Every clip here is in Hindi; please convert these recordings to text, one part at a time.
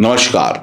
नमस्कार।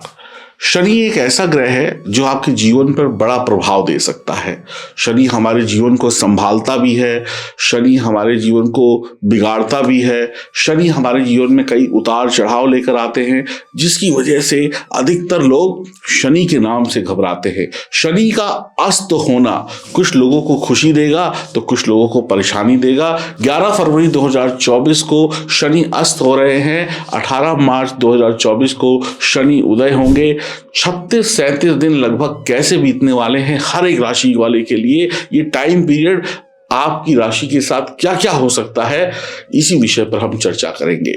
शनि एक ऐसा ग्रह है जो आपके जीवन पर बड़ा प्रभाव दे सकता है। शनि हमारे जीवन को संभालता भी है, शनि हमारे जीवन को बिगाड़ता भी है, शनि हमारे जीवन में कई उतार चढ़ाव लेकर आते हैं, जिसकी वजह से अधिकतर लोग शनि के नाम से घबराते हैं। शनि का अस्त होना कुछ लोगों को खुशी देगा तो कुछ लोगों को परेशानी देगा। 11 फरवरी 2024 को शनि अस्त हो रहे हैं। 18 मार्च 2024 को शनि उदय होंगे। 36-37 दिन लगभग कैसे बीतने वाले हैं हर एक राशि वाले के लिए, ये टाइम पीरियड आपकी राशि के साथ क्या क्या हो सकता है, इसी विषय पर हम चर्चा करेंगे।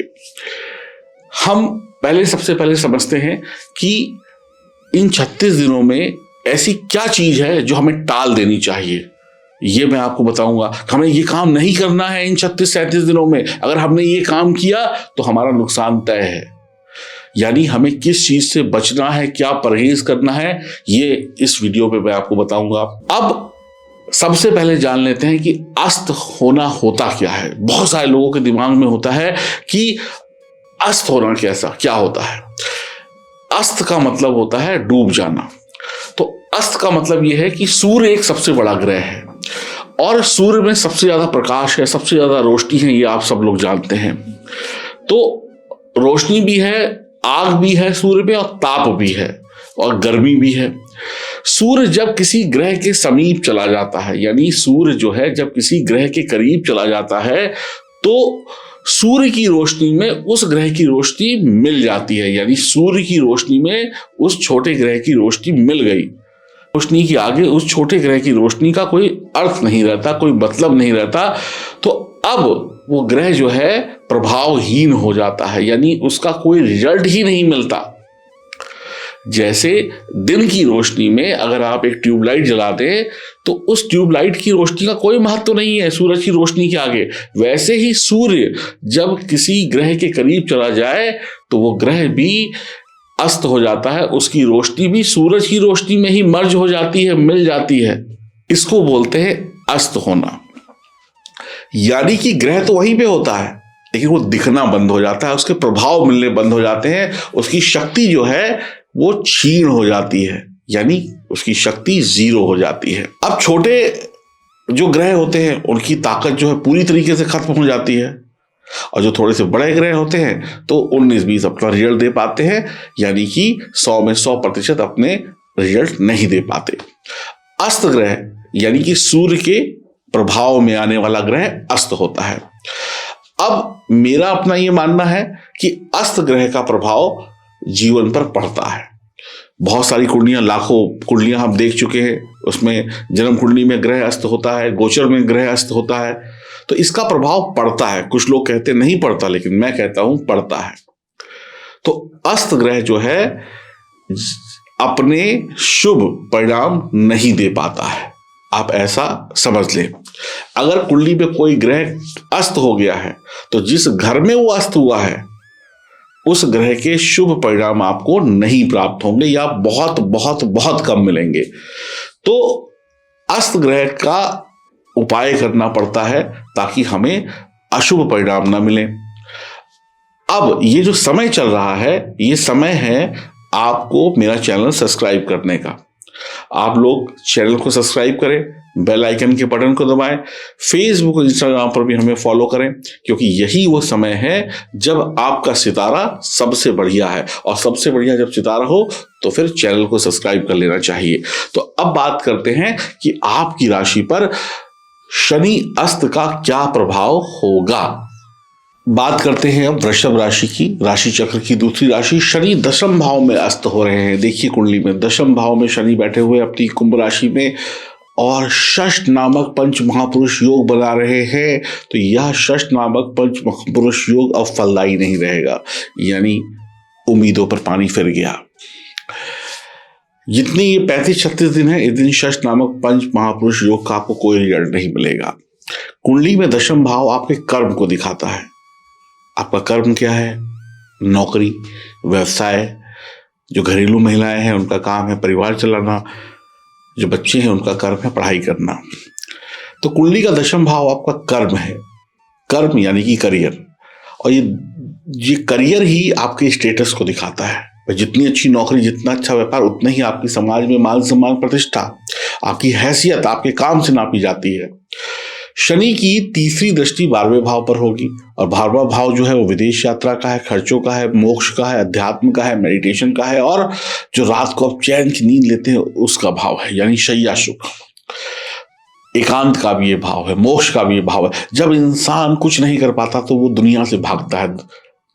हम सबसे पहले समझते हैं कि इन 36 दिनों में ऐसी क्या चीज है जो हमें टाल देनी चाहिए। ये मैं आपको बताऊंगा। हमें ये काम नहीं करना है इन 36-37 दिनों में। अगर हमने ये काम किया तो हमारा नुकसान तय है। यानी हमें किस चीज से बचना है, क्या परहेज करना है, ये इस वीडियो में मैं आपको बताऊंगा। अब सबसे पहले जान लेते हैं कि अस्त होना होता क्या है। बहुत सारे लोगों के दिमाग में होता है कि अस्त होना क्या होता है। अस्त का मतलब होता है डूब जाना। तो अस्त का मतलब यह है कि सूर्य एक सबसे बड़ा ग्रह है और सूर्य में सबसे ज्यादा प्रकाश है, सबसे ज्यादा रोशनी है, ये आप सब लोग जानते हैं। तो रोशनी भी है, आग भी है सूर्य में, और ताप भी है और गर्मी भी है। सूर्य जब किसी ग्रह के समीप चला जाता है, यानी सूर्य जो है जब किसी ग्रह के करीब चला जाता है, तो सूर्य की रोशनी में उस ग्रह की रोशनी मिल जाती है। यानी सूर्य की रोशनी में उस छोटे ग्रह की रोशनी मिल गई। रोशनी के आगे उस छोटे ग्रह की रोशनी का कोई अर्थ नहीं रहता, कोई मतलब नहीं रहता। तो अब वो ग्रह जो है प्रभावहीन हो जाता है, यानी उसका कोई रिजल्ट ही नहीं मिलता। जैसे दिन की रोशनी में अगर आप एक ट्यूबलाइट जला दें तो उस ट्यूबलाइट की रोशनी का कोई महत्व नहीं है सूरज की रोशनी के आगे, वैसे ही सूर्य जब किसी ग्रह के करीब चला जाए तो वो ग्रह भी अस्त हो जाता है, उसकी रोशनी भी सूरज की रोशनी में ही मर्ज हो जाती है, मिल जाती है। इसको बोलते हैं अस्त होना। यानी कि ग्रह तो वहीं पे होता है लेकिन वो दिखना बंद हो जाता है, उसके प्रभाव मिलने बंद हो जाते हैं, उसकी शक्ति जो है वो क्षीण हो जाती है, यानी उसकी शक्ति जीरो हो जाती है। अब छोटे जो ग्रह होते हैं उनकी ताकत जो है पूरी तरीके से खत्म हो जाती है, और जो थोड़े से बड़े ग्रह होते हैं तो 19-20 अपना रिजल्ट दे पाते हैं, यानी कि 100 में 100% अपने रिजल्ट नहीं दे पाते। अस्त ग्रह यानी कि सूर्य के प्रभाव में आने वाला ग्रह अस्त होता है। अब मेरा अपना ये मानना है कि अस्त ग्रह का प्रभाव जीवन पर पड़ता है। बहुत सारी कुंडलियां, लाखों कुंडलियां हम देख चुके हैं, उसमें जन्म कुंडली में ग्रह अस्त होता है, गोचर में ग्रह अस्त होता है, तो इसका प्रभाव पड़ता है। कुछ लोग कहते नहीं पड़ता, लेकिन मैं कहता हूं पड़ता है। तो अस्त ग्रह जो है अपने शुभ परिणाम नहीं दे पाता है, आप ऐसा समझ लें। अगर कुंडली में कोई ग्रह अस्त हो गया है तो जिस घर में वो अस्त हुआ है उस ग्रह के शुभ परिणाम आपको नहीं प्राप्त होंगे या बहुत बहुत बहुत कम मिलेंगे। तो अस्त ग्रह का उपाय करना पड़ता है ताकि हमें अशुभ परिणाम ना मिले। अब ये जो समय चल रहा है, ये समय है आपको मेरा चैनल सब्सक्राइब करने का। आप लोग चैनल को सब्सक्राइब करें, बेल आइकन के बटन को दबाएं, फेसबुक और इंस्टाग्राम पर भी हमें फॉलो करें, क्योंकि यही वो समय है जब आपका सितारा सबसे बढ़िया है, और सबसे बढ़िया जब सितारा हो तो फिर चैनल को सब्सक्राइब कर लेना चाहिए। तो अब बात करते हैं कि आपकी राशि पर शनि अस्त का क्या प्रभाव होगा। बात करते हैं अब वृषभ राशि की, राशि चक्र की दूसरी राशि। शनि दशम भाव में अस्त हो रहे हैं। देखिए कुंडली में दशम भाव में शनि बैठे हुए अपनी कुंभ राशि में, और षष्ठ नामक पंच महापुरुष योग बना रहे हैं। तो यह षष्ठ नामक पंच महापुरुष योग अब फलदायी नहीं रहेगा, यानी उम्मीदों पर पानी फिर गया। जितने ये 35-36 दिन है, इस दिन षष्ठ नामक पंच महापुरुष योग का आपको कोई रिजल्ट नहीं मिलेगा। कुंडली में दशम भाव आपके कर्म को दिखाता है। आपका कर्म क्या है? नौकरी, व्यवसाय। जो घरेलू महिलाएं हैं उनका काम है परिवार चलाना, जो बच्चे हैं उनका कर्म है पढ़ाई करना। तो कुंडली का दशम भाव आपका कर्म है। कर्म यानी कि करियर, और ये करियर ही आपके स्टेटस को दिखाता है। जितनी अच्छी नौकरी, जितना अच्छा व्यापार, उतना ही आपकी समाज में मान सम्मान, प्रतिष्ठा, आपकी हैसियत आपके काम से नापी जाती है। शनि की तीसरी दृष्टि 12वें भाव पर होगी और 12वां भाव जो है वो विदेश यात्रा का है, खर्चों का है, मोक्ष का है, अध्यात्म का है, मेडिटेशन का है और जो रात को आप चैन की नींद लेते हैं उसका भाव है, यानी शय्या सुख। एकांत का भी ये भाव है, मोक्ष का भी ये भाव है। जब इंसान कुछ नहीं कर पाता तो वो दुनिया से भागता है।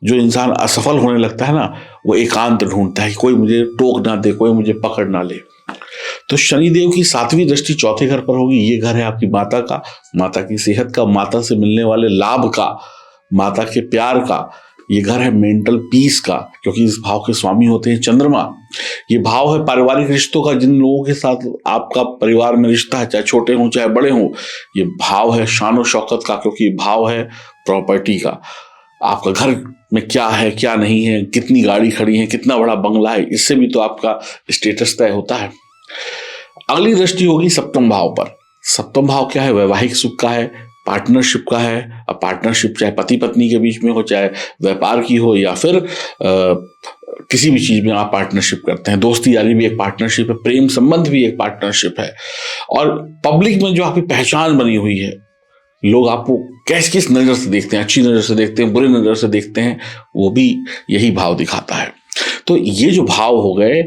जो इंसान असफल होने लगता है ना, वो एकांत ढूंढता है कि कोई मुझे टोक ना दे, कोई मुझे पकड़ ना ले। तो शनिदेव की 7वीं दृष्टि चौथे घर पर होगी। ये घर है आपकी माता का, माता की सेहत का, माता से मिलने वाले लाभ का, माता के प्यार का। ये घर है मेंटल पीस का, क्योंकि इस भाव के स्वामी होते हैं चंद्रमा। ये भाव है पारिवारिक रिश्तों का, जिन लोगों के साथ आपका परिवार में रिश्ता है, चाहे छोटे हों चाहे बड़े हों। ये भाव है शान और शौकत का, क्योंकि भाव है प्रॉपर्टी का। आपका घर में क्या है, क्या नहीं है, कितनी गाड़ी खड़ी है, कितना बड़ा बंगला है, इससे भी तो आपका स्टेटस तय होता है। अगली दृष्टि होगी 7वें भाव पर। 7वां भाव क्या है? वैवाहिक सुख का है, पार्टनरशिप का है। अब पार्टनरशिप चाहे पति पत्नी के बीच में हो, चाहे व्यापार की हो, या फिर किसी भी चीज में आप पार्टनरशिप करते हैं। दोस्ती यारी भी एक पार्टनरशिप है, प्रेम संबंध भी एक पार्टनरशिप है। और पब्लिक में जो आपकी पहचान बनी हुई है, लोग आपको किस नजर से देखते हैं, अच्छी नजर से देखते हैं, बुरी नजर से देखते हैं, वो भी यही भाव दिखाता है। तो ये जो भाव हो गए,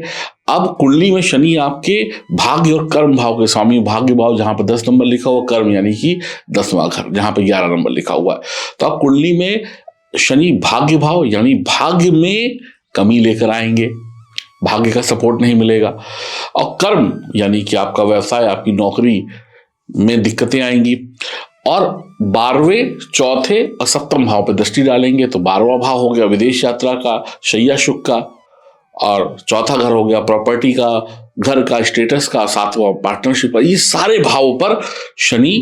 अब कुंडली में शनि आपके भाग्य और कर्म भाव के स्वामी। भाग्य भाव जहां पर 10 नंबर लिखा हुआ, कर्म यानी कि 10वां घर जहां पर 11 नंबर लिखा हुआ है। तो आप कुंडली में शनि भाग्य भाव यानी भाग्य में कमी लेकर आएंगे, भाग्य का सपोर्ट नहीं मिलेगा। और कर्म यानी कि आपका व्यवसाय, आपकी नौकरी में दिक्कतें आएंगी। और 12वें, चौथे और 7वें भाव पर दृष्टि डालेंगे तो 12वां भाव हो गया विदेश यात्रा का, शय्या सुख का, और चौथा घर हो गया प्रॉपर्टी का, घर का, स्टेटस का, 7वां पार्टनरशिप का। ये सारे भावों पर शनि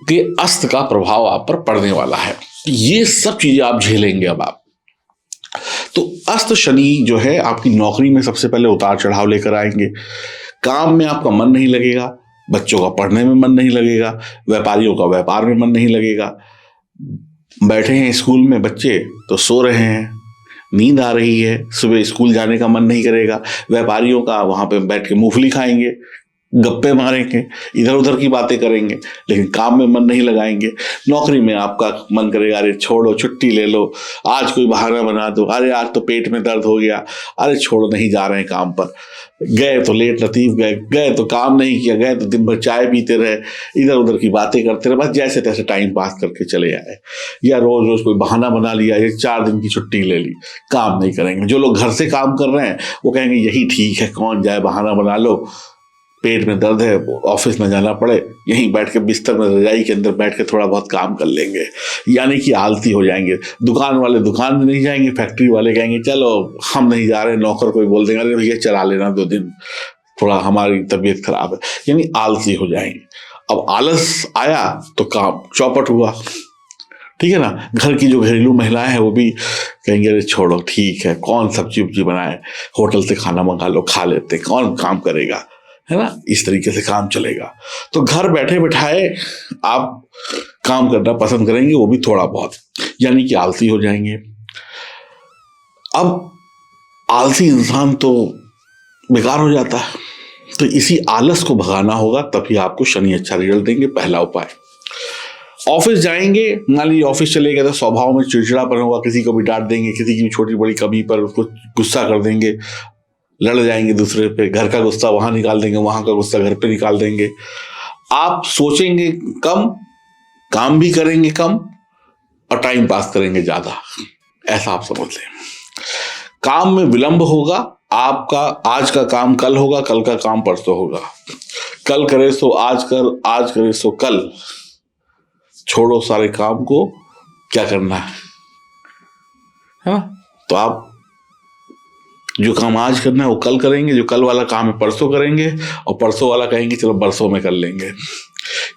के अस्त का प्रभाव आप पर पड़ने वाला है। ये सब चीजें आप झेलेंगे अब आप। तो अस्त शनि जो है आपकी नौकरी में सबसे पहले उतार चढ़ाव लेकर आएंगे। काम में आपका मन नहीं लगेगा, बच्चों का पढ़ने में मन नहीं लगेगा, व्यापारियों का व्यापार में मन नहीं लगेगा। बैठे हैं स्कूल में बच्चे तो सो रहे हैं, नींद आ रही है, सुबह स्कूल जाने का मन नहीं करेगा। व्यापारियों का वहां पे बैठ के मूंगफली खाएंगे, गप्पे मारेंगे, इधर उधर की बातें करेंगे, लेकिन काम में मन नहीं लगाएंगे। नौकरी में आपका मन करेगा, अरे छोड़ो, छुट्टी ले लो, आज कोई बहाना बना दो, अरे आज तो पेट में दर्द हो गया, अरे छोड़ो, नहीं जा रहे हैं काम पर। गए तो लेट लतीफ गए, गए तो काम नहीं किया, गए तो दिन भर चाय पीते रहे, इधर उधर की बातें करते रहे, बस जैसे तैसे टाइम पास करके चले आए। या रोज रोज कोई बहाना बना लिया, ये 4 दिन की छुट्टी ले ली, काम नहीं करेंगे। जो लोग घर से काम कर रहे हैं वो कहेंगे यही ठीक है, कौन जाए, बहाना बना लो, पेट में दर्द है, ऑफिस में जाना पड़े, यहीं बैठ के बिस्तर में रजाई के अंदर बैठ के थोड़ा बहुत काम कर लेंगे। यानी कि आलसी हो जाएंगे। दुकान वाले दुकान में नहीं जाएंगे, फैक्ट्री वाले कहेंगे चलो हम नहीं जा रहे, नौकर कोई बोल देंगे अरे भैया चला लेना 2 दिन, थोड़ा हमारी तबीयत खराब है, यानी आलसी हो जाएंगे। अब आलस आया तो काम चौपट हुआ, ठीक है ना। घर की जो घरेलू महिलाएं हैं वो भी कहेंगे अरे छोड़ो, ठीक है, कौन सब्जी उब्जी बनाए, होटल से खाना मंगा लो, खा लेते, कौन काम करेगा, है ना। इस तरीके से काम चलेगा। तो घर बैठे बैठाए आप काम करना पसंद करेंगे, वो भी थोड़ा बहुत, यानी कि आलसी हो जाएंगे। अब आलसी इंसान तो बेकार हो जाता है, तो इसी आलस को भगाना होगा, तभी आपको शनि अच्छा रिजल्ट देंगे। पहला उपाय, ऑफिस जाएंगे, मान लीजिए ऑफिस चले गए तो स्वभाव में चिड़चिड़ापन होगा, किसी को भी डांट देंगे, किसी की भी छोटी बड़ी कमी पर उसको गुस्सा कर देंगे, लड़ जाएंगे दूसरे पे, घर का गुस्सा वहां निकाल देंगे, वहां का गुस्सा घर पे निकाल देंगे। आप सोचेंगे कम, काम भी करेंगे कम, और टाइम पास करेंगे ज्यादा, ऐसा आप समझ लें। काम में विलंब होगा, आपका आज का काम कल होगा, कल का काम परसों होगा। कल करे सो आज कर, आज करे सो कल, छोड़ो सारे काम को, क्या करना है ना। तो आप जो काम आज करना है वो कल करेंगे, जो कल वाला काम है परसों करेंगे, और परसों वाला कहेंगे चलो बरसों में कर लेंगे,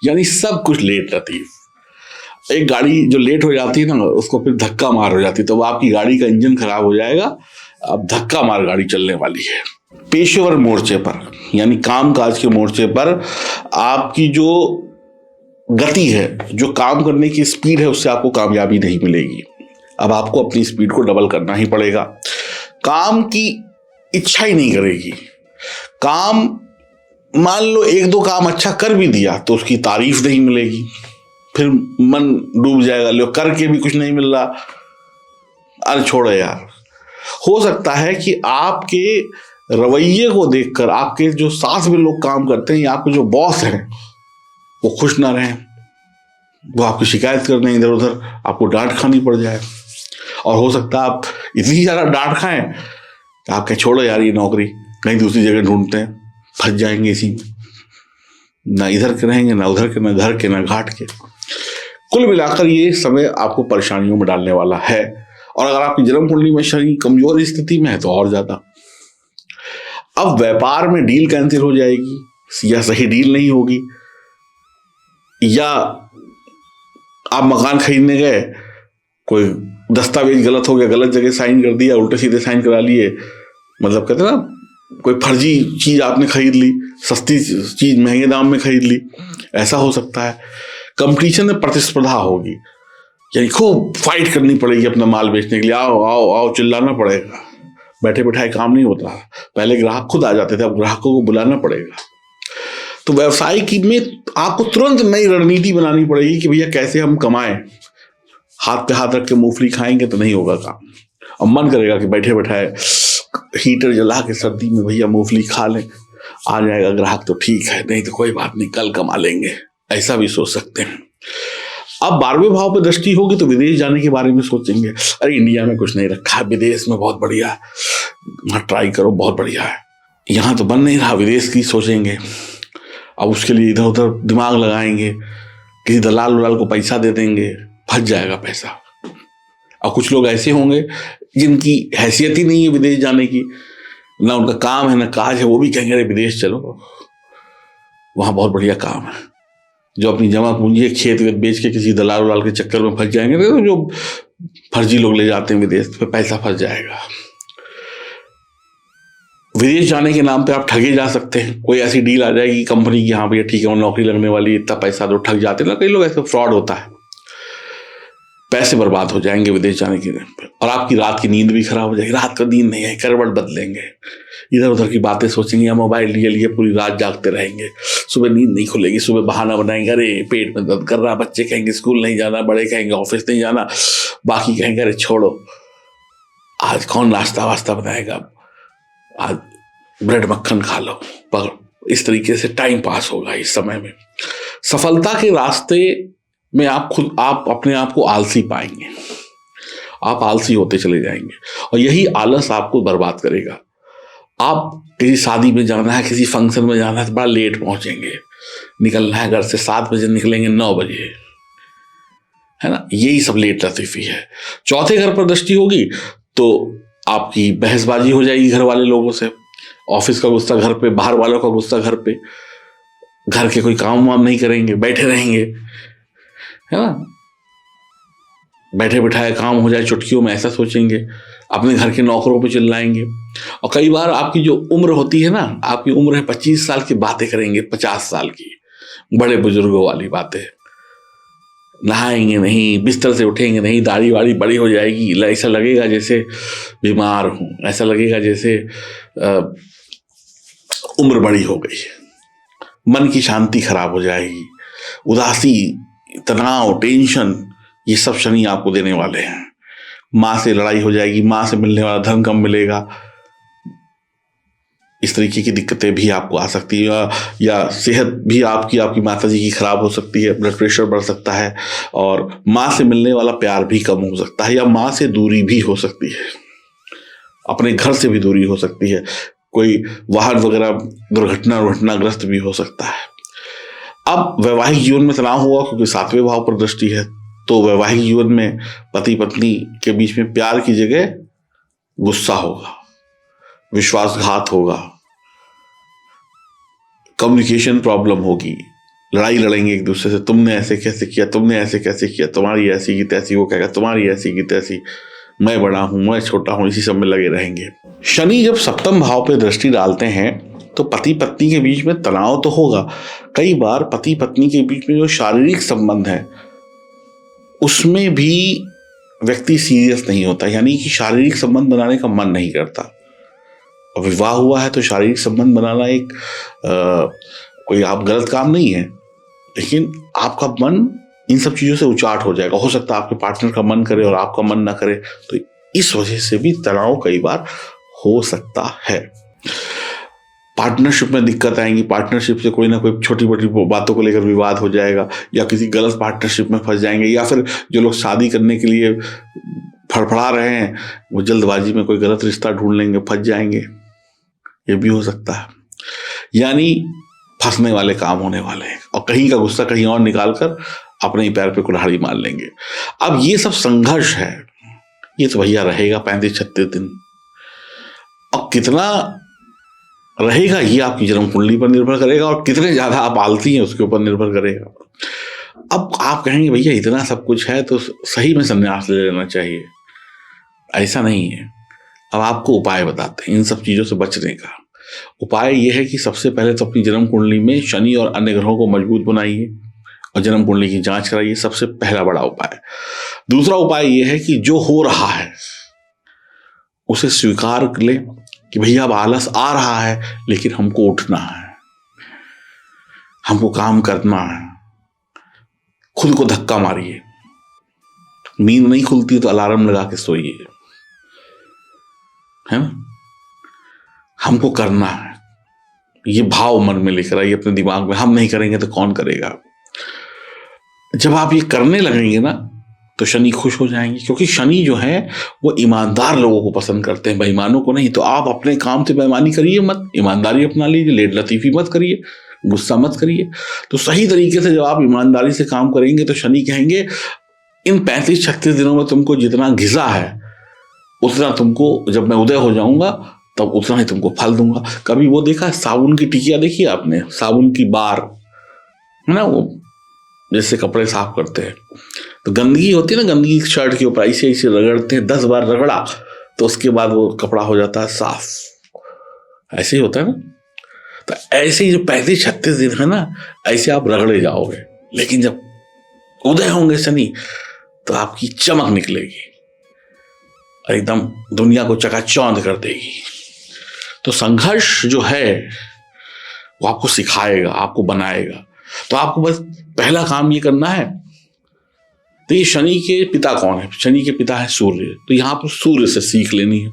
यानी सब कुछ लेट लतीफ। एक गाड़ी जो लेट हो जाती है ना, उसको फिर धक्का मार हो जाती है, तो आपकी गाड़ी का इंजन खराब हो जाएगा, अब धक्का मार गाड़ी चलने वाली है। पेशेवर मोर्चे पर यानी काम काज के मोर्चे पर आपकी जो गति है, जो काम करने की स्पीड है, उससे आपको कामयाबी नहीं मिलेगी। अब आपको अपनी स्पीड को डबल करना ही पड़ेगा। काम की इच्छा ही नहीं करेगी। काम, मान लो एक दो काम अच्छा कर भी दिया तो उसकी तारीफ नहीं मिलेगी, फिर मन डूब जाएगा, लो करके भी कुछ नहीं मिल रहा, अरे छोड़ो यार। हो सकता है कि आपके रवैये को देखकर आपके जो साथ में लोग काम करते हैं या आपके जो बॉस हैं वो खुश ना रहें, वो आपकी शिकायत कर दें इधर उधर, आपको डांट खानी पड़ जाए। और हो सकता है आप इतनी ज़्यादा डांट खाएं कि आप कहें छोड़ो यार ये नौकरी, कहीं दूसरी जगह ढूंढते हैं, फंस जाएंगे इसी में, ना इधर के रहेंगे ना उधर के, ना घर के ना घाट के। कुल मिलाकर ये समय आपको परेशानियों में डालने वाला है। और अगर आपकी जन्म कुंडली में शनि कमजोर स्थिति में है तो और ज्यादा। अब व्यापार में डील कैंसिल हो जाएगी या सही डील नहीं होगी, या आप मकान खरीदने गए, कोई दस्तावेज गलत हो गया, गलत जगह साइन कर दिया, उल्टे सीधे साइन करा लिए, मतलब कहते हैं ना कोई फर्जी चीज आपने खरीद ली, सस्ती चीज महंगे दाम में खरीद ली, ऐसा हो सकता है। कंपटीशन में प्रतिस्पर्धा होगी, यानी खूब फाइट करनी पड़ेगी अपना माल बेचने के लिए, आओ आओ आओ चिल्लाना पड़ेगा, बैठे बैठाए काम नहीं होता। पहले ग्राहक खुद आ जाते थे, अब ग्राहकों को बुलाना पड़ेगा। तो व्यवसाय की में आपको तुरंत नई रणनीति बनानी पड़ेगी कि भैया कैसे हम कमाएं। हाथ पे हाथ रख के मूंगफली खाएंगे तो नहीं होगा काम। अब मन करेगा कि बैठे बैठाए हीटर जला के सर्दी में भैया मूंगफली खा लें, आ जाएगा ग्राहक तो ठीक है, नहीं तो कोई बात नहीं, कल कमा लेंगे, ऐसा भी सोच सकते हैं। अब 12वें भाव पे दृष्टि होगी तो विदेश जाने के बारे में सोचेंगे, अरे इंडिया में कुछ नहीं रखा है, विदेश में बहुत बढ़िया है, वहाँ ट्राई करो, बहुत बढ़िया है, यहाँ तो बन नहीं रहा, विदेश की सोचेंगे। अब उसके लिए इधर उधर दिमाग लगाएंगे, किसी दलाल उलाल को पैसा दे देंगे, फंस जाएगा पैसा। और कुछ लोग ऐसे होंगे जिनकी हैसियत ही नहीं है विदेश जाने की, ना उनका काम है ना काज है, वो भी कहेंगे अरे विदेश चलो, वहाँ बहुत बढ़िया काम है। जो अपनी जमा पूंजी खेत वेत बेच के किसी दलाल उलाल के चक्कर में फंस जाएंगे, तो जो फर्जी लोग ले जाते हैं विदेश, तो पैसा फंस जाएगा। विदेश जाने के नाम पे आप ठगे जा सकते हैं। कोई ऐसी डील आ जाएगी कंपनी की, हाँ भैया ठीक है वो नौकरी लगने वाली, इतना पैसा दो, ठग जाते हैं ना कई लोग, ऐसे फ्रॉड होता है, पैसे बर्बाद हो जाएंगे विदेश जाने के नाम पे। और आपकी रात की नींद भी खराब हो जाएगी, रात का नींद नहीं है, करवट बदलेंगे, इधर उधर की बातें सोचेंगे या मोबाइल लिए लिए पूरी रात जागते रहेंगे, सुबह नींद नहीं खुलेगी, सुबह बहाना बनाएंगे, अरे पेट में दर्द कर रहा, बच्चे कहेंगे स्कूल नहीं जाना, बड़े कहेंगे ऑफिस नहीं जाना, बाकी कहेंगे अरे छोड़ो आज कौन नाश्ता वास्ता बनाएगा, आज ब्रेड मक्खन खा लो। पर इस तरीके से टाइम पास होगा इस समय में। सफलता के रास्ते में आप अपने आप को आलसी पाएंगे, आप आलसी होते चले जाएंगे और यही आलस आपको बर्बाद करेगा। आप किसी शादी में जाना है, किसी फंक्शन में जाना है तो बड़ा लेट पहुंचेंगे, निकलना है घर से 7 बजे, निकलेंगे 9 बजे, है ना, यही सब लेट लतीफी है। चौथे घर पर दृष्टि होगी तो आपकी बहसबाजी हो जाएगी घर वाले लोगों से, ऑफिस का गुस्सा घर पे, बाहर वालों का गुस्सा घर पे, घर के कोई काम वाम नहीं करेंगे, बैठे रहेंगे, है ना, बैठे बिठाए काम हो जाए चुटकियों में, ऐसा सोचेंगे, अपने घर के नौकरों पे चिल्लाएंगे। और कई बार आपकी जो उम्र होती है ना, आपकी उम्र है 25 साल की, बातें करेंगे 50 साल की, बड़े बुजुर्गों वाली बातें, नहाएंगे नहीं, बिस्तर से उठेंगे नहीं, दाढ़ी वाड़ी बड़ी हो जाएगी, ऐसा लगेगा जैसे बीमार हूं, ऐसा लगेगा जैसे उम्र बड़ी हो गई, मन की शांति खराब हो जाएगी, उदासी, तनाव, टेंशन, ये सब शनि आपको देने वाले हैं। माँ से लड़ाई हो जाएगी, माँ से मिलने वाला धन कम मिलेगा, इस तरीके की दिक्कतें भी आपको आ सकती है। या सेहत भी आपकी माता जी की खराब हो सकती है, ब्लड प्रेशर बढ़ सकता है, और माँ से मिलने वाला प्यार भी कम हो सकता है, या माँ से दूरी भी हो सकती है, अपने घर से भी दूरी हो सकती है, कोई वाहन वगैरह दुर्घटनाग्रस्त भी हो सकता है। अब वैवाहिक जीवन में तनाव हुआ क्योंकि 7वें भाव पर दृष्टि है, तो वैवाहिक जीवन में पति पत्नी के बीच में प्यार की जगह गुस्सा होगा, विश्वासघात होगा, कम्युनिकेशन प्रॉब्लम होगी, लड़ाई लड़ेंगे एक दूसरे से, तुमने ऐसे कैसे किया, तुमने ऐसे कैसे किया, तुम्हारी ऐसी की तैसी, वो कहेगा तुम्हारी ऐसी की तैसी, मैं बड़ा हूं, मैं छोटा हूं, इसी सब में लगे रहेंगे। शनि जब 7वें भाव पे दृष्टि डालते हैं तो पति पत्नी के बीच में तनाव तो होगा। कई बार पति पत्नी के बीच में जो शारीरिक संबंध है उसमें भी व्यक्ति सीरियस नहीं होता, यानी कि शारीरिक संबंध बनाने का मन नहीं करता, और विवाह हुआ है तो शारीरिक संबंध बनाना एक कोई आप गलत काम नहीं है, लेकिन आपका मन इन सब चीजों से उचाट हो जाएगा। हो सकता है आपके पार्टनर का मन करे और आपका मन ना करे, तो इस वजह से भी तनाव कई बार हो सकता है। पार्टनरशिप में दिक्कत आएंगी, पार्टनरशिप से कोई ना कोई छोटी मोटी बातों को लेकर विवाद हो जाएगा, या किसी गलत पार्टनरशिप में फंस जाएंगे, या फिर जो लोग शादी करने के लिए फड़फड़ा रहे हैं वो जल्दबाजी में कोई गलत रिश्ता ढूंढ लेंगे, फंस जाएंगे, ये भी हो सकता है। यानी फंसने वाले काम होने वाले हैं और कहीं का गुस्सा कहीं और निकालकर अपने ही पैर पे कुल्हाड़ी मार लेंगे। अब ये सब संघर्ष है, ये तो भैया रहेगा 35-36 दिन, और कितना रहेगा ये आपकी जन्म कुंडली पर निर्भर करेगा और कितने ज्यादा आप आलती हैं उसके ऊपर निर्भर करेगा। अब आप कहेंगे भैया इतना सब कुछ है तो सही में संन्यास ले लेना चाहिए, ऐसा नहीं है। अब आपको उपाय बताते हैं इन सब चीजों से बचने का। उपाय यह है कि सबसे पहले तो अपनी जन्म कुंडली में शनि और अन्य ग्रहों को मजबूत बनाइए और जन्म कुंडली की जांच कराइए, सबसे पहला बड़ा उपाय। दूसरा उपाय यह है कि जो हो रहा है उसे स्वीकार कर ले कि भैया अब आलस आ रहा है, लेकिन हमको उठना है, हमको काम करना है। खुद को धक्का मारिए, नींद नहीं खुलती तो अलार्म लगा के सोइए, है ना, हमको करना है। ये भाव मन में लेकर आइए अपने दिमाग में, हम नहीं करेंगे तो कौन करेगा। जब आप ये करने लगेंगे ना तो शनि खुश हो जाएंगे, क्योंकि शनि जो है वो ईमानदार लोगों को पसंद करते हैं, बेईमानों को नहीं। तो आप अपने काम से बेईमानी करिए मत, ईमानदारी अपना लीजिए, लेट लतीफी मत करिए, गुस्सा मत करिए। तो सही तरीके से जब आप ईमानदारी से काम करेंगे तो शनि कहेंगे इन 35-36 दिनों में तुमको जितना घिसा है उतना तुमको जब मैं उदय हो जाऊंगा तब उतना ही तुमको फल दूंगा। कभी वो देखा साबुन की टिकिया देखी आपने, साबुन की बार है ना, वो जैसे कपड़े साफ करते हैं तो गंदगी होती है ना, गंदगी शर्ट के ऊपर ऐसे ऐसे रगड़ते हैं, 10 बार रगड़ा तो उसके बाद वो कपड़ा हो जाता है साफ, ऐसे ही होता है ना। तो ऐसे ही जो 35-36 दिन है ना, ऐसे आप रगड़े जाओगे, लेकिन जब उदय होंगे शनि तो आपकी चमक निकलेगी, एकदम दुनिया को चकाचौंध कर देगी। तो संघर्ष जो है वो आपको सिखाएगा, आपको बनाएगा। तो आपको बस पहला काम ये करना है। तो ये शनि के पिता कौन है? शनि के पिता है सूर्य। तो यहां पर सूर्य से सीख लेनी है।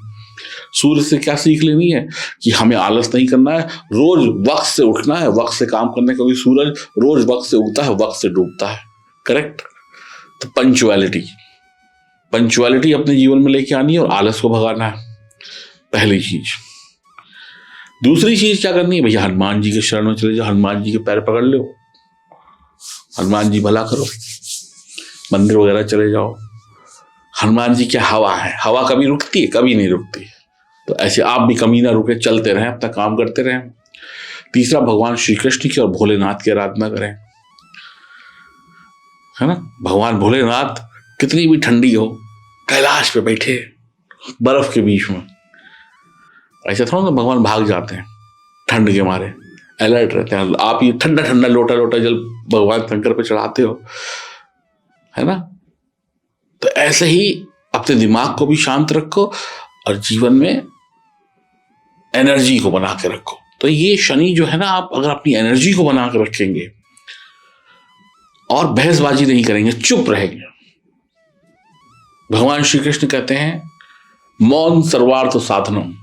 सूर्य से क्या सीख लेनी है कि हमें आलस नहीं करना है, रोज वक्त से उठना है, वक्त से काम करना है, क्योंकि सूरज रोज वक्त से उगता है, वक्त से डूबता है, करेक्ट। तो पंचुअलिटी अपने जीवन में लेके आनी है और आलस को भगाना है, पहली चीज। दूसरी चीज क्या करनी है भैया? हनुमान जी के शरण में चले जाओ, हनुमान जी के पैर पकड़ लो, हनुमान जी भला करो, मंदिर वगैरह चले जाओ। हनुमान जी क्या हवा है, हवा कभी रुकती है? कभी नहीं रुकती। तो ऐसे आप भी कमी ना रुके, चलते रहें, अपना काम करते रहें। तीसरा, भगवान श्री कृष्ण की और भोलेनाथ की आराधना करें, है ना। भगवान भोलेनाथ कितनी भी ठंडी हो, कैलाश पे बैठे बर्फ के बीच में, ऐसा थोड़ा ना भगवान भाग जाते हैं ठंड के मारे, अलर्ट रहते हैं। आप ये ठंडा ठंडा लोटा लोटा जल भगवान शंकर पे चढ़ाते हो, है ना। तो ऐसे ही अपने दिमाग को भी शांत रखो और जीवन में एनर्जी को बना के रखो। तो ये शनि जो है ना, आप अगर अपनी एनर्जी को बना के रखेंगे और बहसबाजी नहीं करेंगे, चुप रहेंगे। भगवान श्री कृष्ण कहते हैं मौन सर्वार्थ साधनम,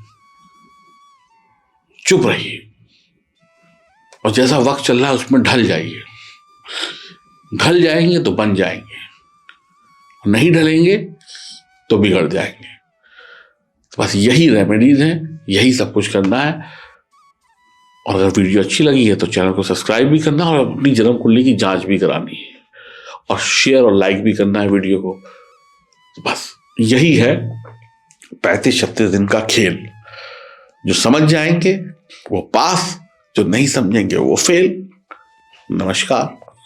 चुप रहिए और जैसा वक्त चल रहा है उसमें ढल जाइए। ढल जाएंगे तो बन जाएंगे, नहीं ढलेंगे तो बिगड़ जाएंगे। तो बस यही रेमेडीज हैं, यही सब कुछ करना है। और अगर वीडियो अच्छी लगी है तो चैनल को सब्सक्राइब भी करना और अपनी जन्म कुंडली की जांच भी करानी है और शेयर और लाइक भी करना है वीडियो को। बस यही है 35-36 दिन का खेल। जो समझ जाएंगे वो पास, जो नहीं समझेंगे वो फेल। नमस्कार।